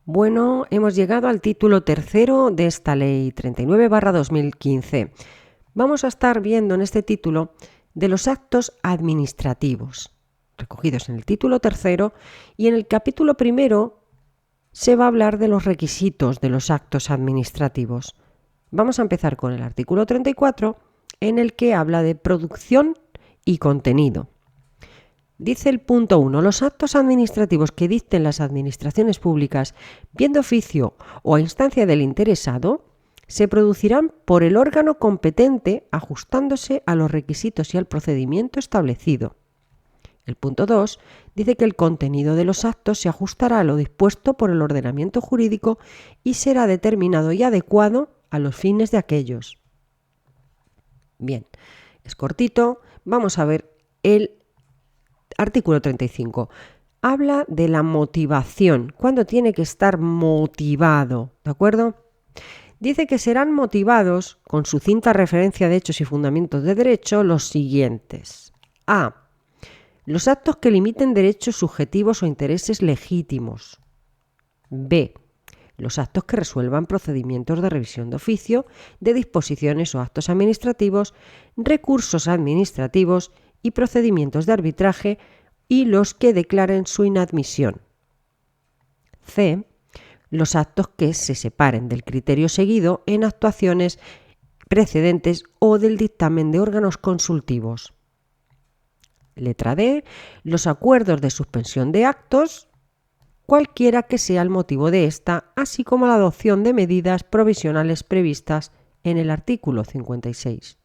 Bueno, hemos llegado al título tercero de esta ley 39/2015. Vamos a estar viendo en este título de los actos administrativos, recogidos en el título tercero, y en el capítulo primero se va a hablar de los requisitos de los actos administrativos. Vamos a empezar con el artículo 34, en el que habla de producción y contenido. Dice el punto 1. Los actos administrativos que dicten las administraciones públicas, bien de oficio o a instancia del interesado, se producirán por el órgano competente ajustándose a los requisitos y al procedimiento establecido. El punto 2 dice que el contenido de los actos se ajustará a lo dispuesto por el ordenamiento jurídico y será determinado y adecuado a los fines de aquellos. Bien, es cortito. Vamos a ver el artículo 35. Habla de la motivación, cuándo tiene que estar motivado, ¿de acuerdo? Dice que serán motivados, con sucinta referencia de hechos y fundamentos de derecho, los siguientes. A. Los actos que limiten derechos subjetivos o intereses legítimos. B. Los actos que resuelvan procedimientos de revisión de oficio, de disposiciones o actos administrativos, recursos administrativos y procedimientos de arbitraje y los que declaren su inadmisión. C. Los actos que se separen del criterio seguido en actuaciones precedentes o del dictamen de órganos consultivos. Letra D. Los acuerdos de suspensión de actos, cualquiera que sea el motivo de esta, así como la adopción de medidas provisionales previstas en el artículo 56.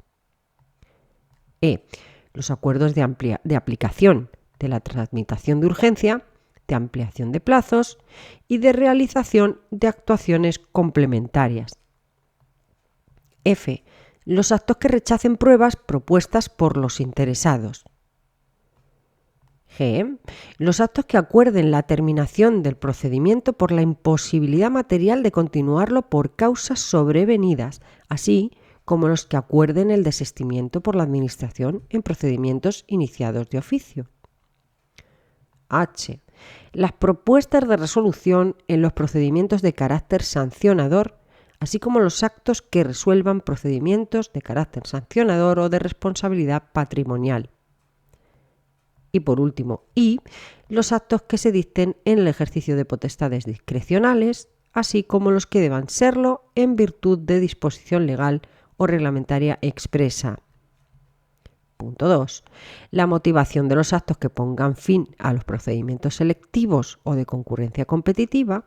E. Los acuerdos de aplicación de la tramitación de urgencia, de ampliación de plazos y de realización de actuaciones complementarias. F. Los actos que rechacen pruebas propuestas por los interesados. G. Los actos que acuerden la terminación del procedimiento por la imposibilidad material de continuarlo por causas sobrevenidas, así como los que acuerden el desistimiento por la Administración en procedimientos iniciados de oficio. H. Las propuestas de resolución en los procedimientos de carácter sancionador, así como los actos que resuelvan procedimientos de carácter sancionador o de responsabilidad patrimonial. Y por último, I. Los actos que se dicten en el ejercicio de potestades discrecionales, así como los que deban serlo en virtud de disposición legal o reglamentaria expresa. Punto 2. La motivación de los actos que pongan fin a los procedimientos selectivos o de concurrencia competitiva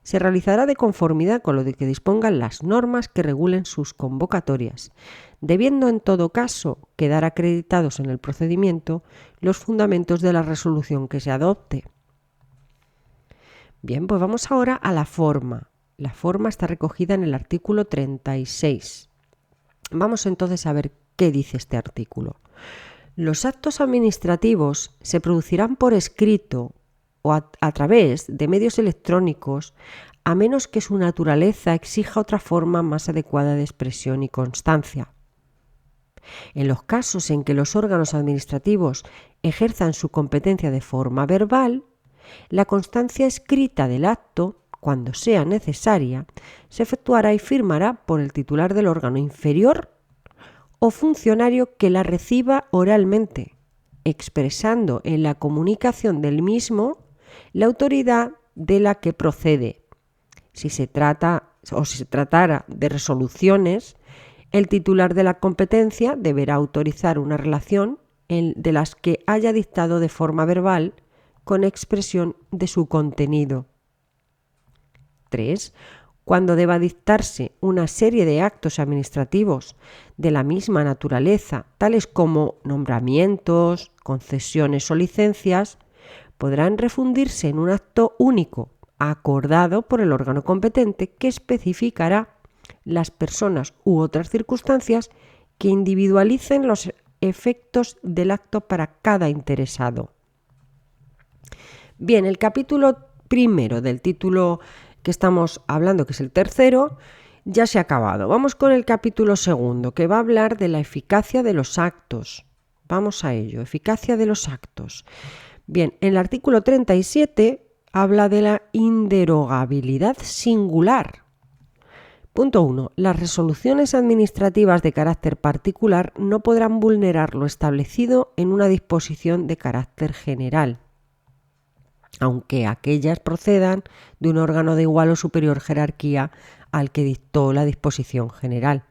se realizará de conformidad con lo de que dispongan las normas que regulen sus convocatorias, debiendo en todo caso quedar acreditados en el procedimiento los fundamentos de la resolución que se adopte. Bien, pues vamos ahora a la forma. La forma está recogida en el artículo 36. Vamos entonces a ver qué dice este artículo. Los actos administrativos se producirán por escrito o a través de medios electrónicos, a menos que su naturaleza exija otra forma más adecuada de expresión y constancia. En los casos en que los órganos administrativos ejerzan su competencia de forma verbal, la constancia escrita del acto, cuando sea necesaria, se efectuará y firmará por el titular del órgano inferior o funcionario que la reciba oralmente, expresando en la comunicación del mismo la autoridad de la que procede. Si se tratara de resoluciones, el titular de la competencia deberá autorizar una relación de las que haya dictado de forma verbal con expresión de su contenido. 3. Cuando deba dictarse una serie de actos administrativos de la misma naturaleza, tales como nombramientos, concesiones o licencias, podrán refundirse en un acto único, acordado por el órgano competente, que especificará las personas u otras circunstancias que individualicen los efectos del acto para cada interesado. Bien, el capítulo primero del título que estamos hablando, que es el tercero, ya se ha acabado. Vamos con el capítulo segundo, que va a hablar de la eficacia de los actos. Vamos a ello, eficacia de los actos. Bien, en el artículo 37 habla de la inderogabilidad singular. Punto 1. Las resoluciones administrativas de carácter particular no podrán vulnerar lo establecido en una disposición de carácter general, aunque aquellas procedan de un órgano de igual o superior jerarquía al que dictó la disposición general.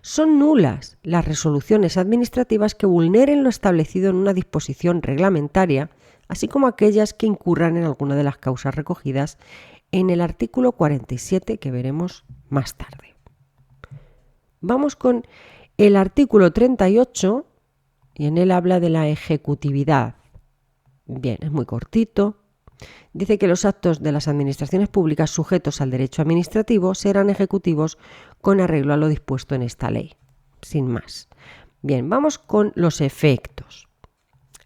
Son nulas las resoluciones administrativas que vulneren lo establecido en una disposición reglamentaria, así como aquellas que incurran en alguna de las causas recogidas en el artículo 47 que veremos más tarde. Vamos con el artículo 38 y en él habla de la ejecutividad. Bien, es muy cortito. Dice que los actos de las administraciones públicas sujetos al derecho administrativo serán ejecutivos con arreglo a lo dispuesto en esta ley. Sin más. Bien, vamos con los efectos.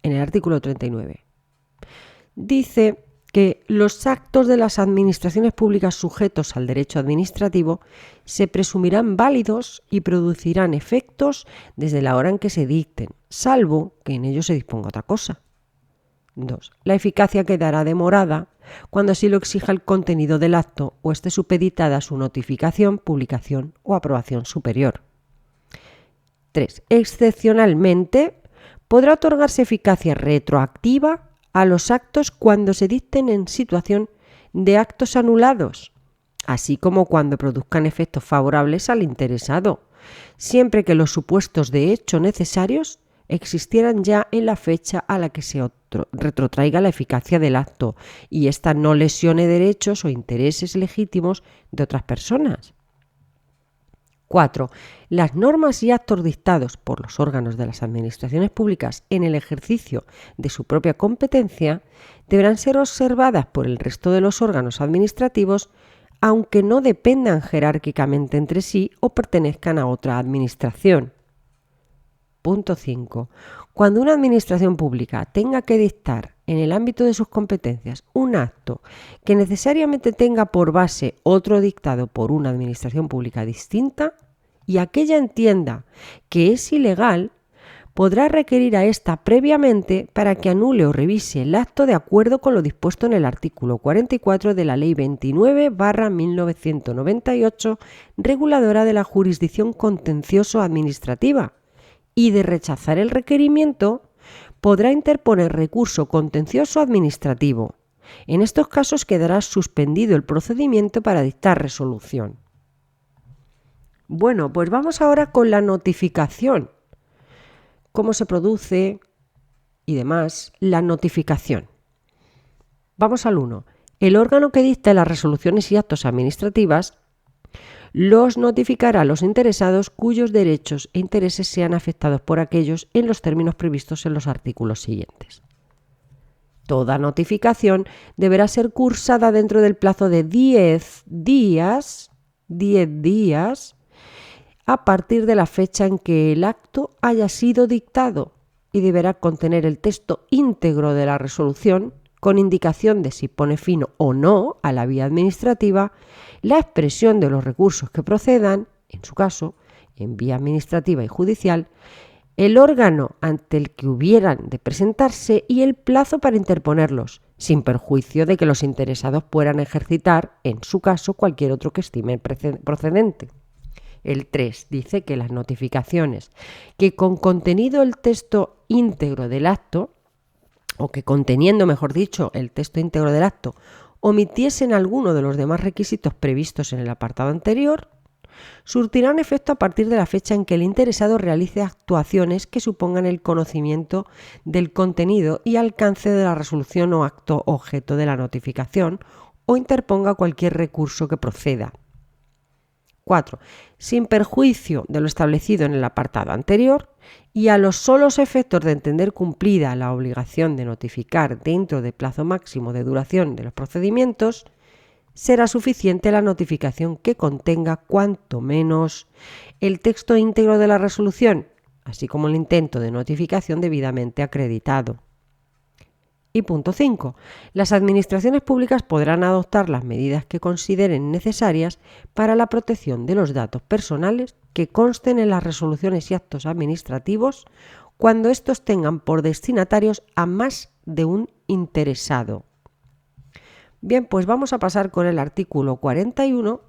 En el artículo 39. Dice que los actos de las administraciones públicas sujetos al derecho administrativo se presumirán válidos y producirán efectos desde la hora en que se dicten, salvo que en ellos se disponga otra cosa. 2. La eficacia quedará demorada cuando así lo exija el contenido del acto o esté supeditada a su notificación, publicación o aprobación superior. 3. Excepcionalmente, podrá otorgarse eficacia retroactiva a los actos cuando se dicten en situación de actos anulados, así como cuando produzcan efectos favorables al interesado, siempre que los supuestos de hecho necesarios existieran ya en la fecha a la que se retrotraiga la eficacia del acto y ésta no lesione derechos o intereses legítimos de otras personas. 4. Las normas y actos dictados por los órganos de las administraciones públicas en el ejercicio de su propia competencia deberán ser observadas por el resto de los órganos administrativos, aunque no dependan jerárquicamente entre sí o pertenezcan a otra administración. Punto 5. Cuando una administración pública tenga que dictar en el ámbito de sus competencias un acto que necesariamente tenga por base otro dictado por una administración pública distinta y aquella entienda que es ilegal, podrá requerir a ésta previamente para que anule o revise el acto de acuerdo con lo dispuesto en el artículo 44 de la Ley 29/1998, reguladora de la jurisdicción contencioso-administrativa, y de rechazar el requerimiento, podrá interponer recurso contencioso administrativo. En estos casos quedará suspendido el procedimiento para dictar resolución. Bueno, pues vamos ahora con la notificación. ¿Cómo se produce y demás la notificación? Vamos al 1. El órgano que dicta las resoluciones y actos administrativas los notificará a los interesados cuyos derechos e intereses sean afectados por aquellos en los términos previstos en los artículos siguientes. Toda notificación deberá ser cursada dentro del plazo de 10 días a partir de la fecha en que el acto haya sido dictado y deberá contener el texto íntegro de la resolución con indicación de si pone fin o no a la vía administrativa, la expresión de los recursos que procedan, en su caso, en vía administrativa y judicial, el órgano ante el que hubieran de presentarse y el plazo para interponerlos, sin perjuicio de que los interesados puedan ejercitar, en su caso, cualquier otro que estimen procedente. El 3 dice que las notificaciones que con contenido el texto íntegro del acto, o que conteniendo, mejor dicho, el texto íntegro del acto, omitiesen alguno de los demás requisitos previstos en el apartado anterior, surtirán efecto a partir de la fecha en que el interesado realice actuaciones que supongan el conocimiento del contenido y alcance de la resolución o acto objeto de la notificación o interponga cualquier recurso que proceda. 4. Sin perjuicio de lo establecido en el apartado anterior y a los solos efectos de entender cumplida la obligación de notificar dentro del plazo máximo de duración de los procedimientos, será suficiente la notificación que contenga cuanto menos el texto íntegro de la resolución, así como el intento de notificación debidamente acreditado. Y punto 5. Las administraciones públicas podrán adoptar las medidas que consideren necesarias para la protección de los datos personales que consten en las resoluciones y actos administrativos cuando estos tengan por destinatarios a más de un interesado. Bien, pues vamos a pasar con el artículo 41,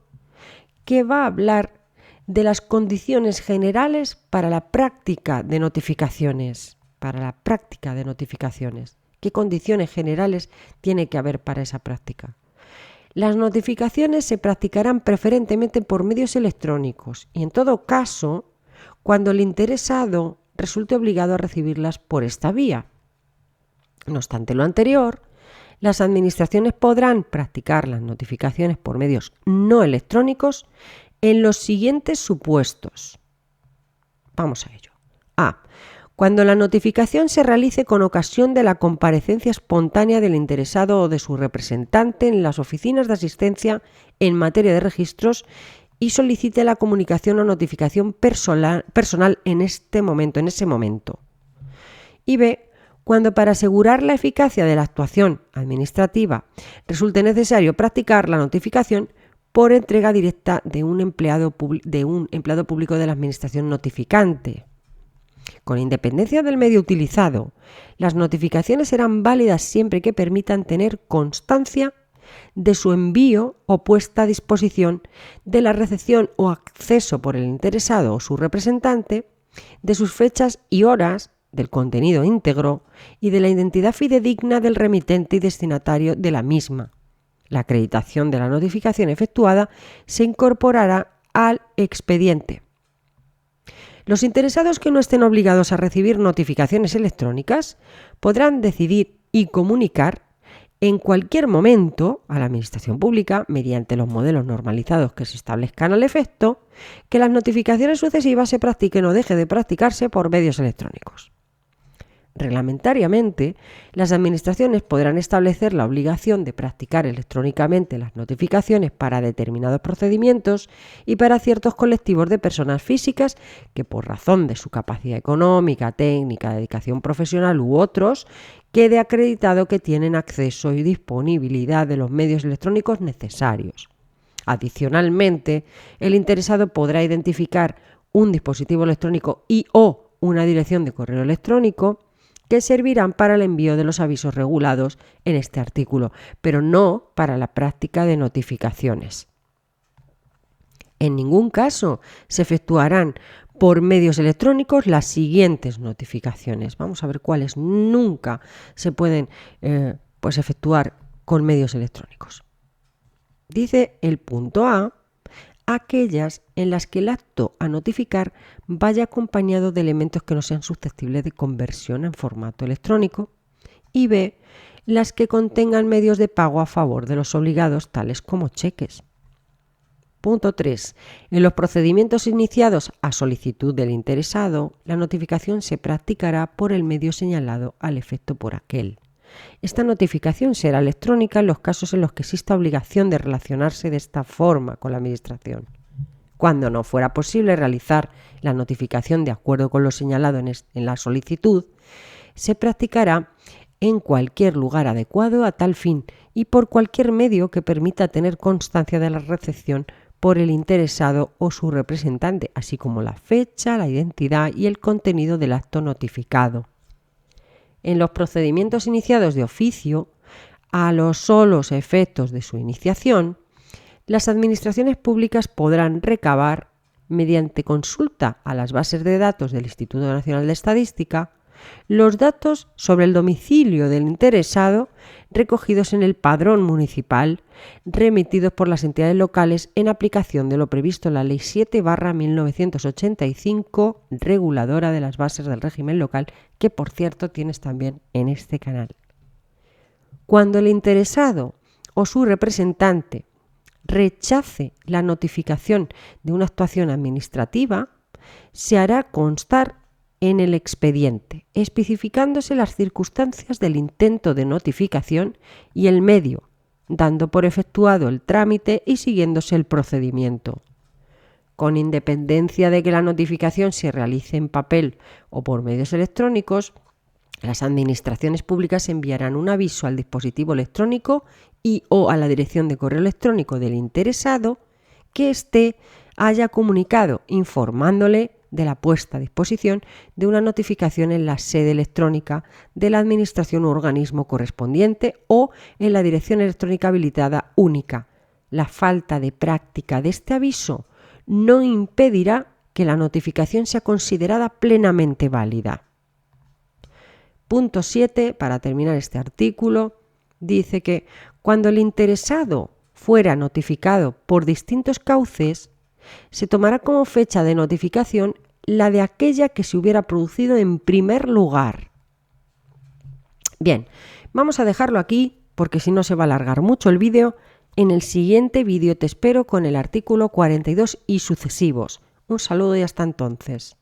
que va a hablar de las condiciones generales para la práctica de notificaciones. ¿Qué condiciones generales tiene que haber para esa práctica? Las notificaciones se practicarán preferentemente por medios electrónicos y, en todo caso, cuando el interesado resulte obligado a recibirlas por esta vía. No obstante lo anterior, las administraciones podrán practicar las notificaciones por medios no electrónicos en los siguientes supuestos. Vamos a ello. A. Cuando la notificación se realice con ocasión de la comparecencia espontánea del interesado o de su representante en las oficinas de asistencia en materia de registros y solicite la comunicación o notificación personal en ese momento. Y B. Cuando para asegurar la eficacia de la actuación administrativa resulte necesario practicar la notificación por entrega directa de un empleado público de la administración notificante. Con independencia del medio utilizado, las notificaciones serán válidas siempre que permitan tener constancia de su envío o puesta a disposición, de la recepción o acceso por el interesado o su representante, de sus fechas y horas, del contenido íntegro y de la identidad fidedigna del remitente y destinatario de la misma. La acreditación de la notificación efectuada se incorporará al expediente. Los interesados que no estén obligados a recibir notificaciones electrónicas podrán decidir y comunicar en cualquier momento a la Administración Pública, mediante los modelos normalizados que se establezcan al efecto, que las notificaciones sucesivas se practiquen o deje de practicarse por medios electrónicos. Reglamentariamente, las administraciones podrán establecer la obligación de practicar electrónicamente las notificaciones para determinados procedimientos y para ciertos colectivos de personas físicas que, por razón de su capacidad económica, técnica, dedicación profesional u otros, quede acreditado que tienen acceso y disponibilidad de los medios electrónicos necesarios. Adicionalmente, el interesado podrá identificar un dispositivo electrónico y/o una dirección de correo electrónico que servirán para el envío de los avisos regulados en este artículo, pero no para la práctica de notificaciones. En ningún caso se efectuarán por medios electrónicos las siguientes notificaciones. Vamos a ver cuáles nunca se pueden efectuar con medios electrónicos. Dice el punto A: aquellas en las que el acto a notificar vaya acompañado de elementos que no sean susceptibles de conversión en formato electrónico, y B, las que contengan medios de pago a favor de los obligados, tales como cheques. Punto 3. En los procedimientos iniciados a solicitud del interesado, la notificación se practicará por el medio señalado al efecto por aquel. Esta notificación será electrónica en los casos en los que exista obligación de relacionarse de esta forma con la Administración. Cuando no fuera posible realizar la notificación de acuerdo con lo señalado en la solicitud, se practicará en cualquier lugar adecuado a tal fin y por cualquier medio que permita tener constancia de la recepción por el interesado o su representante, así como la fecha, la identidad y el contenido del acto notificado. En los procedimientos iniciados de oficio, a los solos efectos de su iniciación, las administraciones públicas podrán recabar, mediante consulta a las bases de datos del Instituto Nacional de Estadística, los datos sobre el domicilio del interesado recogidos en el padrón municipal, remitidos por las entidades locales en aplicación de lo previsto en la Ley 7/1985, reguladora de las bases del régimen local, que por cierto tienes también en este canal. Cuando el interesado o su representante rechace la notificación de una actuación administrativa, se hará constar en el expediente, especificándose las circunstancias del intento de notificación y el medio, dando por efectuado el trámite y siguiéndose el procedimiento. Con independencia de que la notificación se realice en papel o por medios electrónicos, las administraciones públicas enviarán un aviso al dispositivo electrónico y/o a la dirección de correo electrónico del interesado que éste haya comunicado, informándole de la puesta a disposición de una notificación en la sede electrónica de la Administración u organismo correspondiente o en la dirección electrónica habilitada única. La falta de práctica de este aviso no impedirá que la notificación sea considerada plenamente válida. Punto 7, para terminar este artículo, dice que cuando el interesado fuera notificado por distintos cauces, se tomará como fecha de notificación la de aquella que se hubiera producido en primer lugar. Bien, vamos a dejarlo aquí porque si no se va a alargar mucho el vídeo. En el siguiente vídeo te espero con el artículo 42 y sucesivos. Un saludo y hasta entonces.